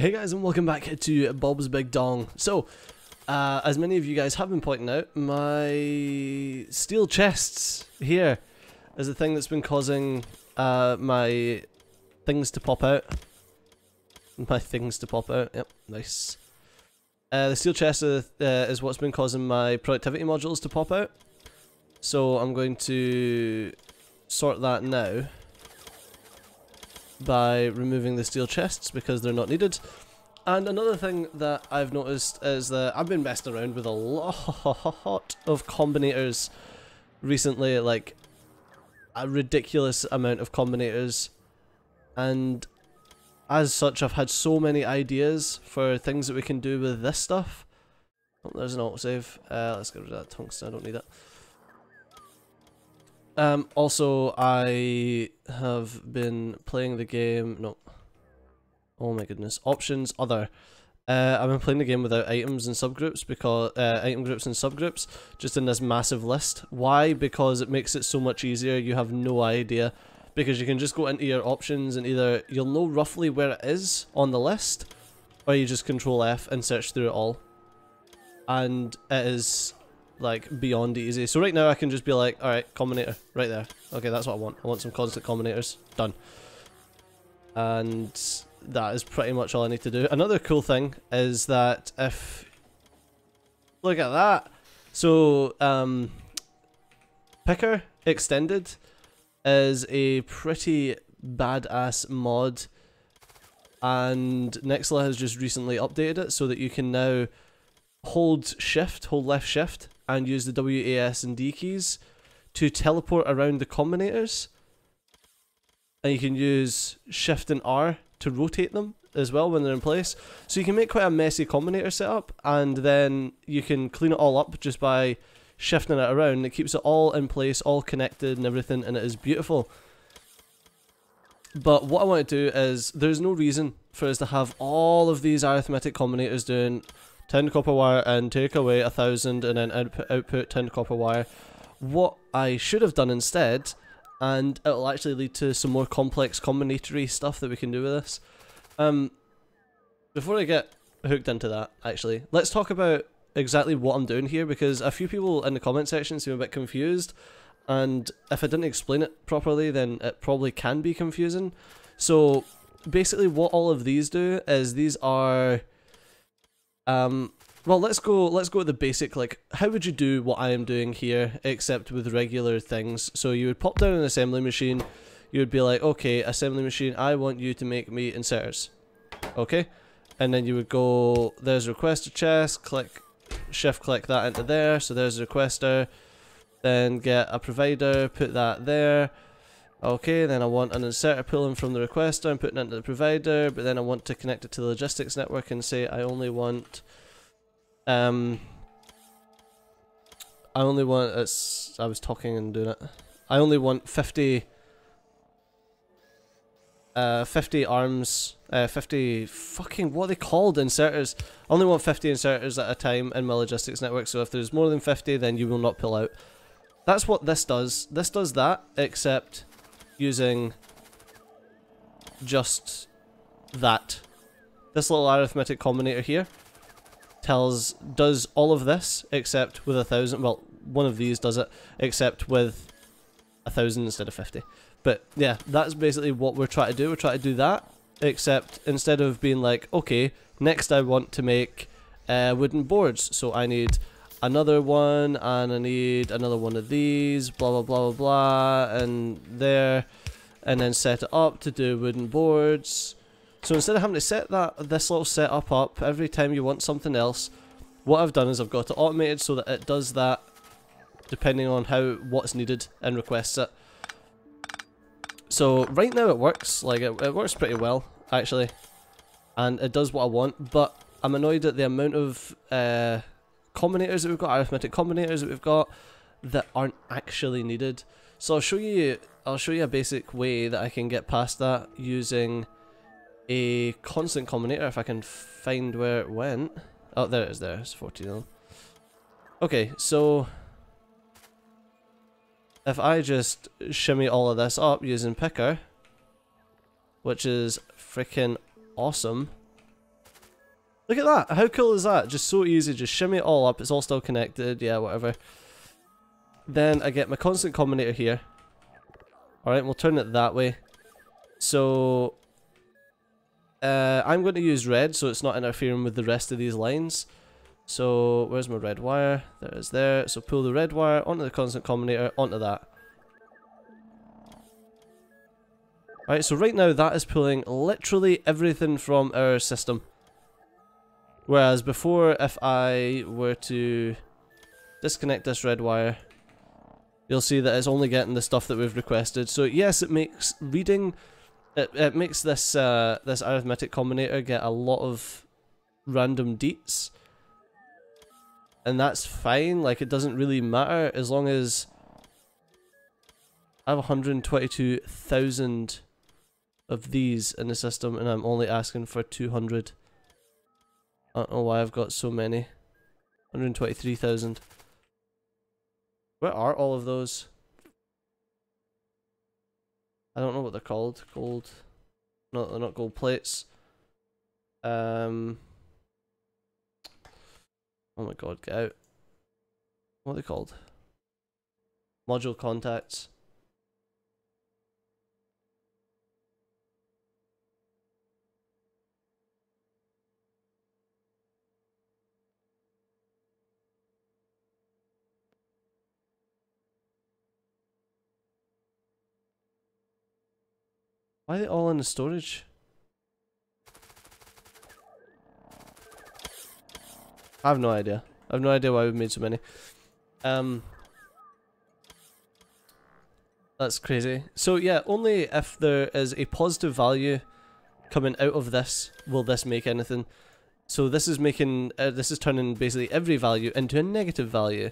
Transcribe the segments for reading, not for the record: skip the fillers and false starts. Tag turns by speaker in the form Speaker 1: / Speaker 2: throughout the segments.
Speaker 1: Hey guys, and welcome back to Bob's Big Dong. So, as many of you guys have been pointing out, my steel chests here is the thing that's been causing my things to pop out. Yep, nice. The steel chest is what's been causing my productivity modules to pop out. So I'm going to sort that now by removing the steel chests because they're not needed. And another thing that I've noticed is that I've been messing around with a lot of combinators recently, like a ridiculous amount of combinators, and as such I've had so many ideas for things that we can do with this stuff. Oh, there's an autosave. Let's get rid of that tungsten, I don't need it. Also, I have been playing the game, no, oh my goodness, options, other. I've been playing the game without items and subgroups, because, item groups and subgroups, just in this massive list. Why? Because it makes it so much easier, you have no idea. Because you can just go into your options and either you'll know roughly where it is on the list, or you just Control F and search through it all. And it is like beyond easy. So right now I can just be like, alright, combinator, right there. Okay, that's what I want. I want some constant combinators. Done. And that is pretty much all I need to do. Another cool thing is that if... Look at that! So, Picker Extended is a pretty badass mod, and Nexla has just recently updated it so that you can now hold left shift, and use the W, A, S and D keys to teleport around the combinators. And you can use shift and R to rotate them as well when they're in place. So you can make quite a messy combinator setup, and then you can clean it all up just by shifting it around. It keeps it all in place, all connected and everything, and it is beautiful. But what I want to do is, there's no reason for us to have all of these arithmetic combinators doing 10 copper wire and take away 1000 and then output 10 copper wire. What I should have done instead, and it'll actually lead to some more complex combinatory stuff that we can do with this. Before I get hooked into that, actually, let's talk about exactly what I'm doing here, because a few people in the comment section seem a bit confused, and if I didn't explain it properly then it probably can be confusing. So basically what all of these do is, these are well, let's go with the basic, like, how would you do what I am doing here, except with regular things. So you would pop down an assembly machine, you would be like, okay, assembly machine, I want you to make me inserters. Okay? And then you would go, there's a requester chest, click, shift click that into there, so there's a requester, then get a provider, put that there. Okay, then I want an inserter pulling from the requester and putting it into the provider, but then I want to connect it to the logistics network and say I only want I was talking and doing it. I only want 50 arms, 50 fucking, what are they called, inserters. I only want 50 inserters at a time in my logistics network, so if there's more than 50 then you will not pull out. That's what this does. This does that, except using just that. This little arithmetic combinator here does all of this except with 1000. Well, one of these does it except with 1000 instead of 50. But yeah, that's basically what we're trying to do. We're trying to do that, except instead of being like, okay, next I want to make wooden boards, so I need another one, and I need another one of these, blah blah blah blah blah, and there, and then set it up to do wooden boards. So instead of having to set this little setup up every time you want something else, what I've done is I've got it automated so that it does that depending on what's needed and requests it. So right now it works, like it works pretty well actually, and it does what I want, but I'm annoyed at the amount of combinators that we've got, arithmetic combinators that we've got, that aren't actually needed. So I'll show you a basic way that I can get past that using a constant combinator, if I can find where it went. Oh, there it is, there, it's 14 of them. Okay, so if I just shimmy all of this up using Picker, which is freaking awesome, Look at that. How cool is that? Just so easy. Just shimmy it all up. It's all still connected. Yeah, whatever. Then I get my constant combinator here. Alright, we'll turn it that way. So I'm going to use red so it's not interfering with the rest of these lines. So where's my red wire? There it is there. So pull the red wire onto the constant combinator, onto that. Alright, so right now that is pulling literally everything from our system. Whereas before, if I were to disconnect this red wire, you'll see that it's only getting the stuff that we've requested. So yes, it makes reading, it makes this this arithmetic combinator get a lot of random deets. And that's fine, like it doesn't really matter as long as I have 122,000 of these in the system and I'm only asking for 200. I don't know why I've got so many. 123,000. Where are all of those? I don't know what they're called. Gold. No, they're not gold plates. Oh my god, get out. What are they called? Module contacts. Why are they all in the storage? I have no idea. I have no idea why we've made so many. That's crazy. So yeah, only if there is a positive value coming out of this will this make anything. So this is making, this is turning basically every value into a negative value.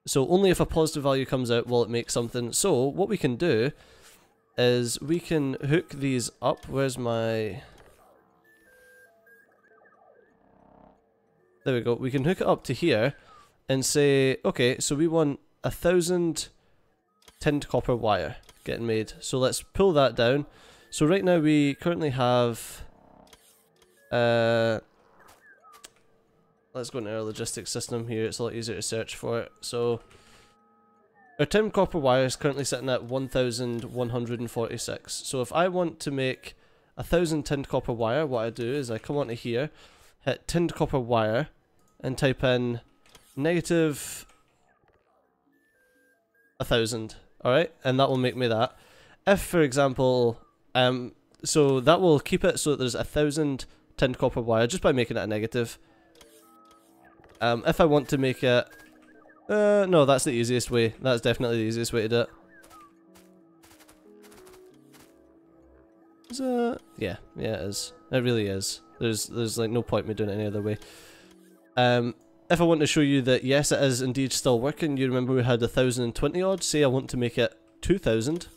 Speaker 1: So only if a positive value comes out will it make something. So what we can do is we can hook these up. Where's my... There we go. We can hook it up to here and say, okay, so we want 1,000 tinned copper wire getting made. So let's pull that down. So right now we currently have... let's go into our logistics system here. It's a lot easier to search for it. So our tinned copper wire is currently sitting at 1,146. So if I want to make 1,000 tinned copper wire, what I do is I come onto here, hit tinned copper wire, and type in negative 1,000. Alright, and that will make me that. If, for example, so that will keep it so that there's 1,000 tinned copper wire just by making it a negative. If I want to make it... no, that's the easiest way. That's definitely the easiest way to do it. Yeah, it is. It really is. There's like no point me doing it any other way. If I want to show you that yes, it is indeed still working, you remember we had 1,020 odd. Say I want to make it 2,000.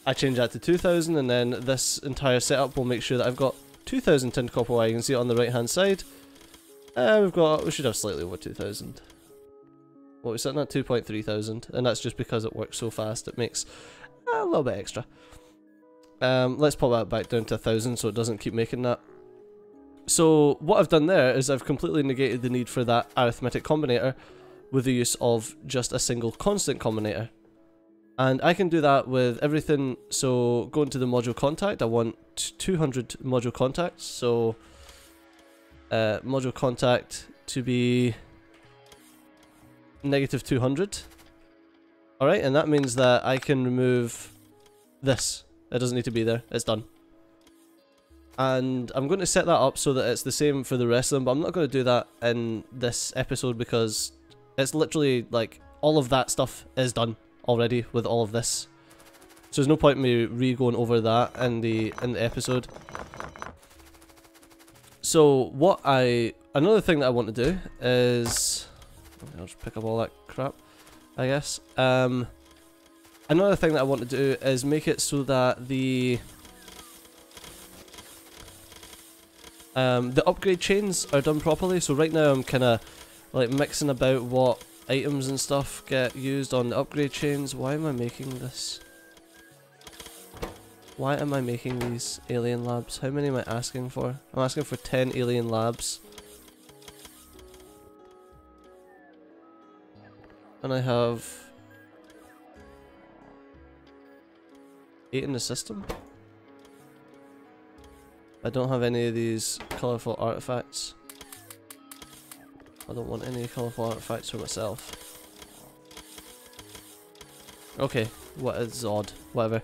Speaker 1: I change that to 2,000, and then this entire setup will make sure that I've got 2,000 tinned copper wire. You can see it on the right hand side. We should have slightly over 2,000. What, we're sitting at 2,300, and that's just because it works so fast. It makes a little bit extra. Let's pop that back down to 1,000 so it doesn't keep making that. So what I've done there is I've completely negated the need for that arithmetic combinator with the use of just a single constant combinator. And I can do that with everything. So going to the module contact, I want 200 module contacts. So module contact to be negative 200. Alright, and that means that I can remove this. It doesn't need to be there, it's done. And I'm going to set that up so that it's the same for the rest of them, but I'm not going to do that in this episode because it's literally like all of that stuff is done already with all of this. So there's no point in me re-going over that in the episode. So another thing that I want to do is, I'll just pick up all that crap, I guess. Another thing that I want to do is make it so that the upgrade chains are done properly. So right now I'm kind of like mixing about what items and stuff get used on the upgrade chains. Why am I making this? Why am I making these alien labs? How many am I asking for? I'm asking for 10 alien labs. And I have 8 in the system. I don't have any of these colourful artifacts. I don't want any colourful artifacts for myself. Okay, what is odd? Whatever.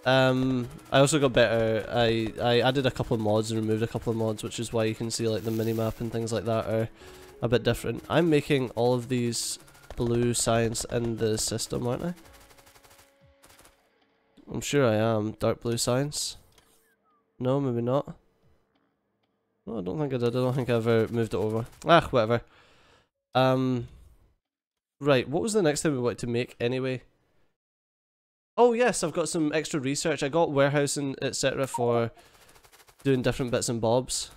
Speaker 1: I also got better. I added a couple of mods and removed a couple of mods, which is why you can see like the minimap and things like that are a bit different. I'm making all of these blue science in the system, aren't I? I'm sure I am. Dark blue science. No, maybe not. No, I don't think I did. I don't think I ever moved it over. Ah, whatever. Right, what was the next thing we wanted to make anyway? Oh yes, I've got some extra research. I got warehousing, etc. for doing different bits and bobs.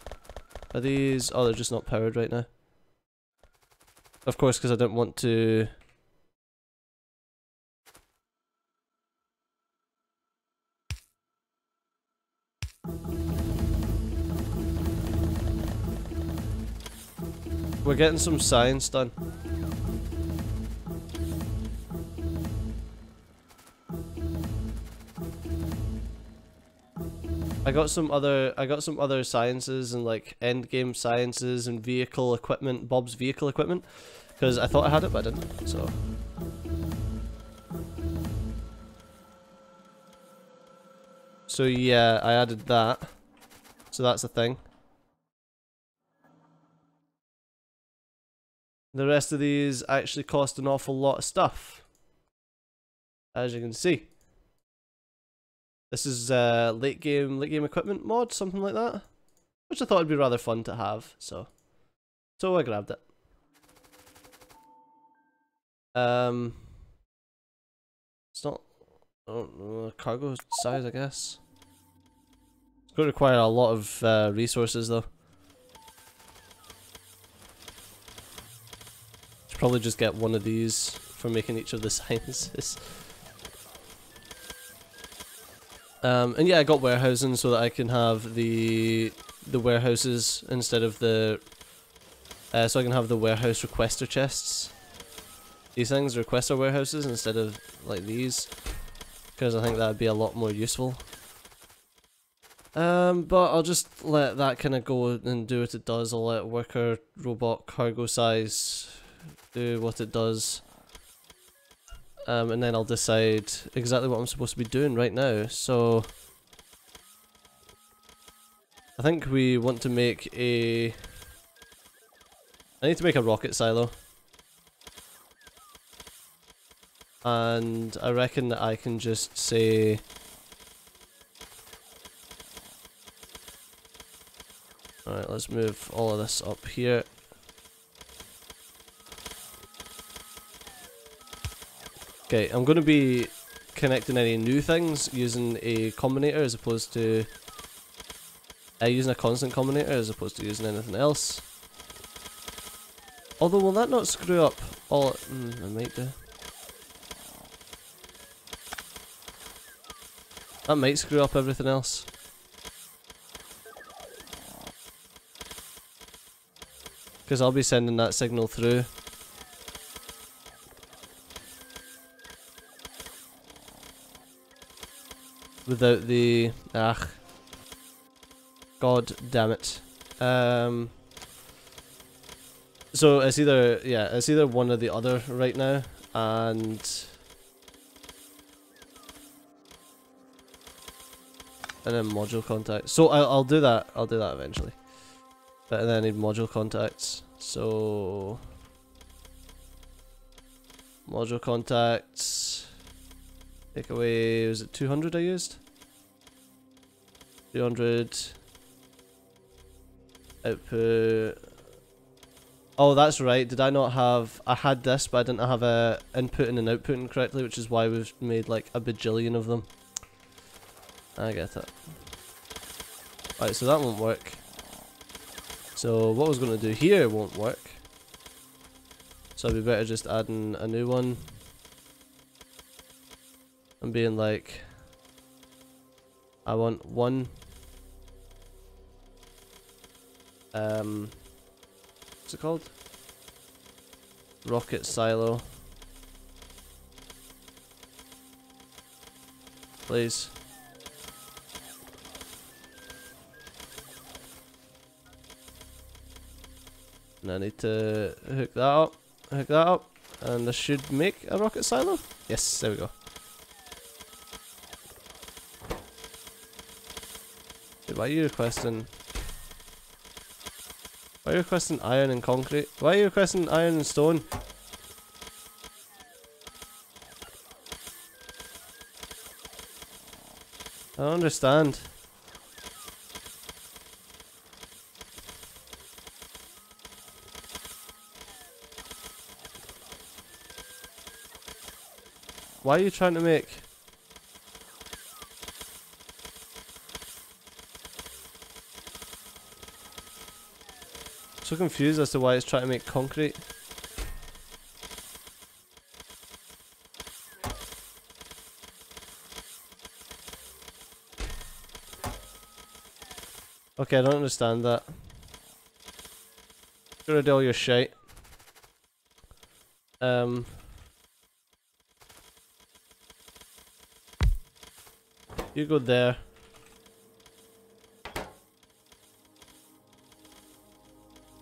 Speaker 1: Are these... oh, they're just not powered right now. Of course, because I didn't want to... We're getting some science done. I got some other sciences and like end game sciences and vehicle equipment, Bob's vehicle equipment, because I thought I had it but I didn't. So yeah, I added that. So that's a thing. The rest of these actually cost an awful lot of stuff, as you can see. This is late game equipment mod, something like that, which I thought would be rather fun to have. So I grabbed it. It's not, I don't know, cargo size, I guess. It's going to require a lot of resources though. Should probably just get one of these for making each of the sciences. And yeah, I got warehousing so that I can have the warehouses instead of the so I can have the warehouse requester chests. These things, requester warehouses, instead of like these, because I think that would be a lot more useful. But I'll just let that kind of go and do what it does. I'll let worker robot cargo size do what it does. And then I'll decide exactly what I'm supposed to be doing right now. So I think we want to make a... I need to make a rocket silo. And I reckon that I can just say... Alright, let's move all of this up here. Okay, I'm going to be connecting any new things using a combinator as opposed to using a constant combinator as opposed to using anything else. Although, will that not screw up all? I might do. That might screw up everything else. Because I'll be sending that signal through. Without the... God damn it. So it's either... yeah, it's either one or the other right now, and then module contacts. So I'll do that. I'll do that eventually. But then I need module contacts. So... module contacts... take away, was it 200 I used? 200 output. Oh, that's right. Did I not have... I had this, but I didn't have a input and an output correctly, which is why we've made like a bajillion of them. I get it. Alright, so that won't work. So what I was going to do here won't work. So it'd be better just adding a new one. And being like, I want one. What's it called? Rocket silo. Please. And I need to hook that up, and this should make a rocket silo? Yes, there we go. Dude, why are you requesting iron and concrete? Why are you requesting iron and stone? I don't understand. Why are you trying to make... So confused as to why it's trying to make concrete. Okay, I don't understand that. Get rid of all your shite. You go there.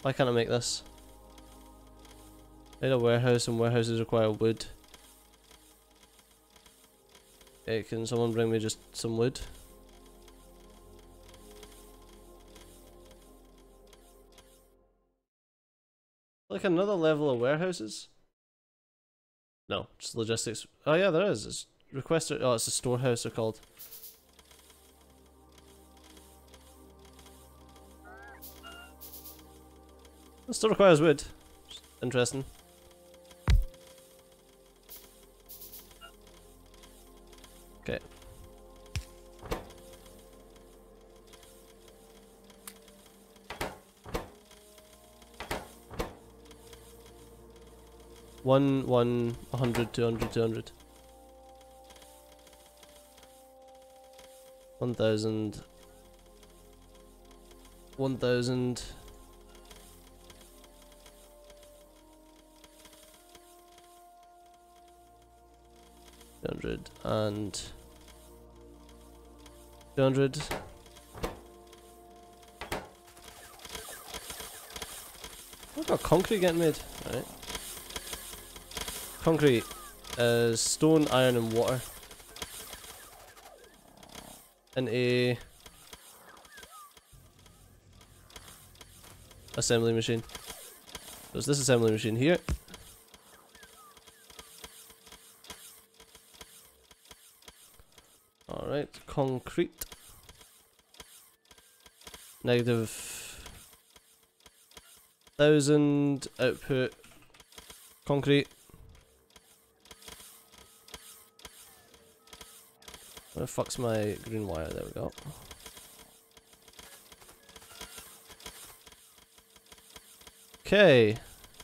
Speaker 1: Why can't I make this? I need a warehouse, and warehouses require wood. Okay, can someone bring me just some wood? Like another level of warehouses? No, just logistics. Oh yeah, there is. It's requested. Oh, it's a storehouse they're called. It still requires wood. Just interesting. Okay. One, 100, 200, 200. 1,000. 1,000. 200 and 200. I've got concrete getting made. Alright. Concrete is stone, iron, and water. And a assembly machine. There's this assembly machine here. Alright, concrete. Negative 1,000 output. Concrete. Where the fuck's my green wire? There we go. Okay.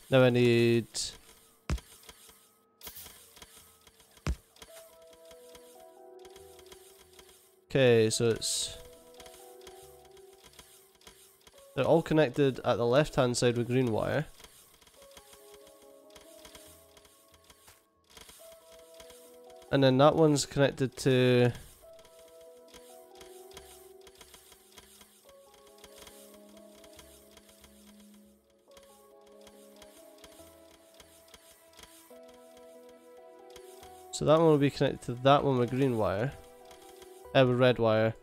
Speaker 1: Now I need... Okay, so it's... They're all connected at the left hand side with green wire. And then that one's connected to... So that one will be connected to that one with green wire. With red wire.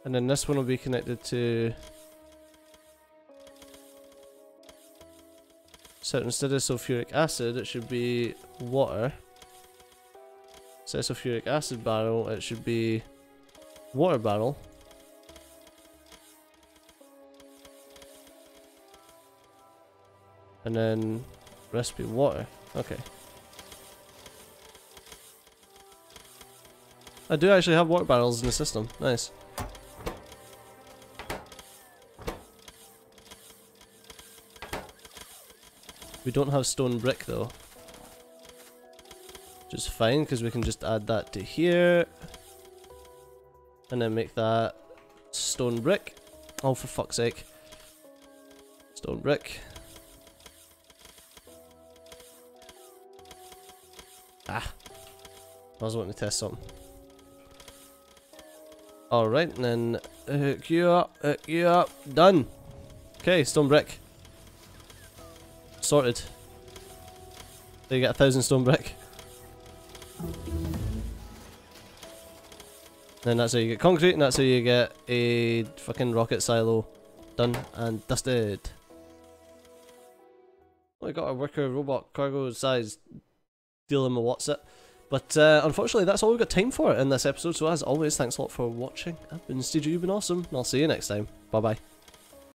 Speaker 1: And then this one will be connected to... So instead of sulfuric acid, it should be water. Instead of sulfuric acid barrel, it should be water barrel. And then recipe water. Okay. I do actually have water barrels in the system. Nice. We don't have stone brick though. Which is fine because we can just add that to here. and then make that stone brick. Oh, for fuck's sake. Stone brick. Ah. I was wanting to test something. Alright, and then hook you up, done. Okay, stone brick. Sorted. There you get 1,000 stone brick. Then that's how you get concrete, and that's how you get a fucking rocket silo done and dusted. Oh, we got a worker robot cargo size dealing with what's it. But unfortunately, that's all we've got time for in this episode. So as always, thanks a lot for watching. I've been Steve, you've been awesome, and I'll see you next time. Bye bye.